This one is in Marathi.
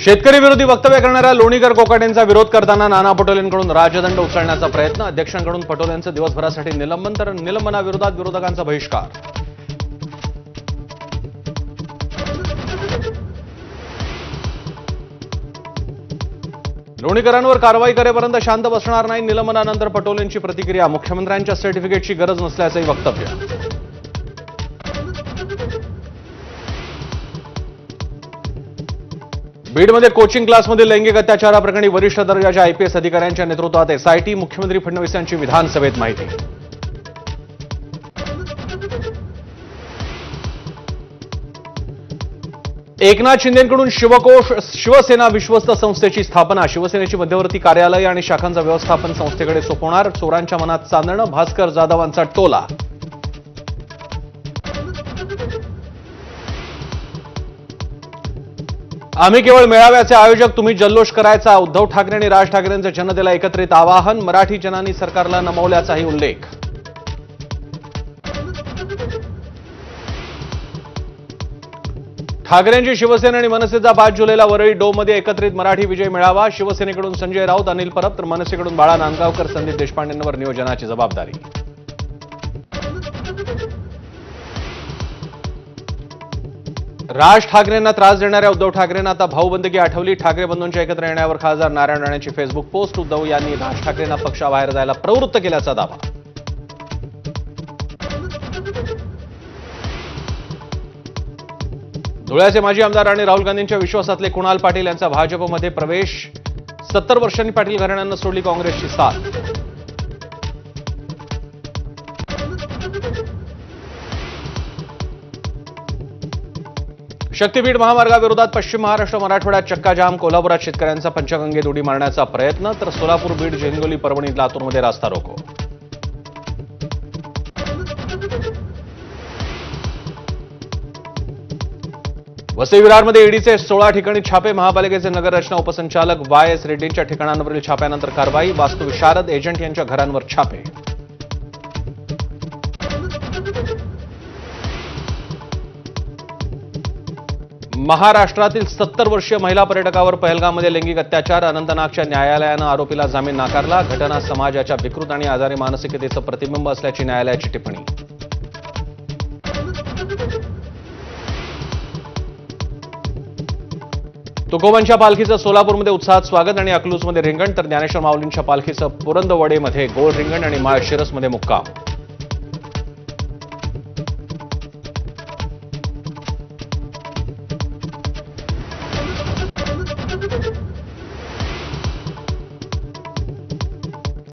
शेतकरी विरोधी वक्तव्य करणाऱ्या लोणीकर कोकाटेंचा विरोध करताना नाना पटोलेंकडून राजदंड उचलण्याचा प्रयत्न, अध्यक्षांकडून पटोलेंचं दिवसभरासाठी निलंबन तर निलंबनाविरोधात विरोधकांचा बहिष्कार. लोणीकरांवर कारवाई करेपर्यंत शांत बसणार नाही. निलंबनानंतर पटोलेंची प्रतिक्रिया, मुख्यमंत्र्यांच्या सर्टिफिकेटची गरज नसल्याचंही वक्तव्य. बीडमध्ये कोचिंग क्लासमधील लैंगिक अत्याचाराप्रकरणी वरिष्ठ दर्जाच्या आयपीएस अधिकाऱ्यांच्या नेतृत्वात एसआयटी, मुख्यमंत्री फडणवीस यांची विधानसभेत माहिती. एकनाथ शिंदेंकडून शिवकोश, शिवसेना विश्वस्त संस्थेची स्थापना, शिवसेनेची मध्यवर्ती कार्यालय आणि शाखांचं व्यवस्थापन संस्थेकडे सोपवणार. चोरांच्या मनात चांदणं, भास्कर जाधवांचा टोला. आम्ही केवळ मेळाव्याचे आयोजक, तुम्ही जल्लोष करायचा. उद्धव ठाकरे आणि राज ठाकरेंचं जनतेला एकत्रित आवाहन. मराठी जनांनी सरकारला नमवल्याचाही उल्लेख. ठाकरेंची शिवसेना आणि मनसेचा 5 जुलैला वरळी डोममध्ये एकत्रित मराठी विजय मेळावा. शिवसेनेकडून संजय राऊत, अनिल परब तर मनसेकडून बाळा नांदगावकर, संदीप देशपांडेंवर नियोजनाची जबाबदारी. राज ठाकरेंना त्रास देणाऱ्या उद्धव ठाकरेंना आता भाऊबंदगी आठवली. ठाकरे बंधूंच्या एकत्र येण्यावर खासदार नारायण राणेंची फेसबुक पोस्ट. उद्धव यांनी राज ठाकरेंना पक्षाबाहेर जायला प्रवृत्त केल्याचा दावा. धुळ्याचे माजी आमदार आणि राहुल गांधींच्या विश्वासातले कुणाल पाटील यांचा भाजपमध्ये प्रवेश. 70 वर्षांनी पाटील घराण्यानं सोडली काँग्रेसची साथ. शक्तीपीठ महामार्गाविरोधात पश्चिम महाराष्ट्र मराठवाड्यात चक्काजाम. कोल्हापुरात शेतकऱ्यांचा पंचगंगेत उडी मारण्याचा प्रयत्न तर सोलापूर, बीड, हिंगोली, परभणी, लातूरमध्ये रास्ता रोको. वसई विरारमध्ये ईडीचे 16 ठिकाणी छापे. महापालिकेचे नगररचना उपसंचालक वाय.एस. रेड्डींच्या ठिकाणांवरील छाप्यानंतर कारवाई. वास्तुविशारद, एजंट यांच्या घरांवर छापे. महाराष्ट्रातील 70 वर्षीय महिला पर्यटकावर पहलगाममध्ये लैंगिक अत्याचार. अनंतनागच्या न्यायालयानं आरोपीला जामीन नाकारला. घटना समाजाच्या विकृत आणि आजारी मानसिकतेचं प्रतिबिंब असल्याची न्यायालयाची टिप्पणी. तुकोबांच्या पालखीचं सोलापूरमध्ये उत्साहात स्वागत आणि अकलूजमध्ये रिंगण तर ज्ञानेश्वर माऊलींच्या पालखीचं पुरंदवडेमध्ये गोल रिंगण आणि माळशिरसमध्ये मुक्काम.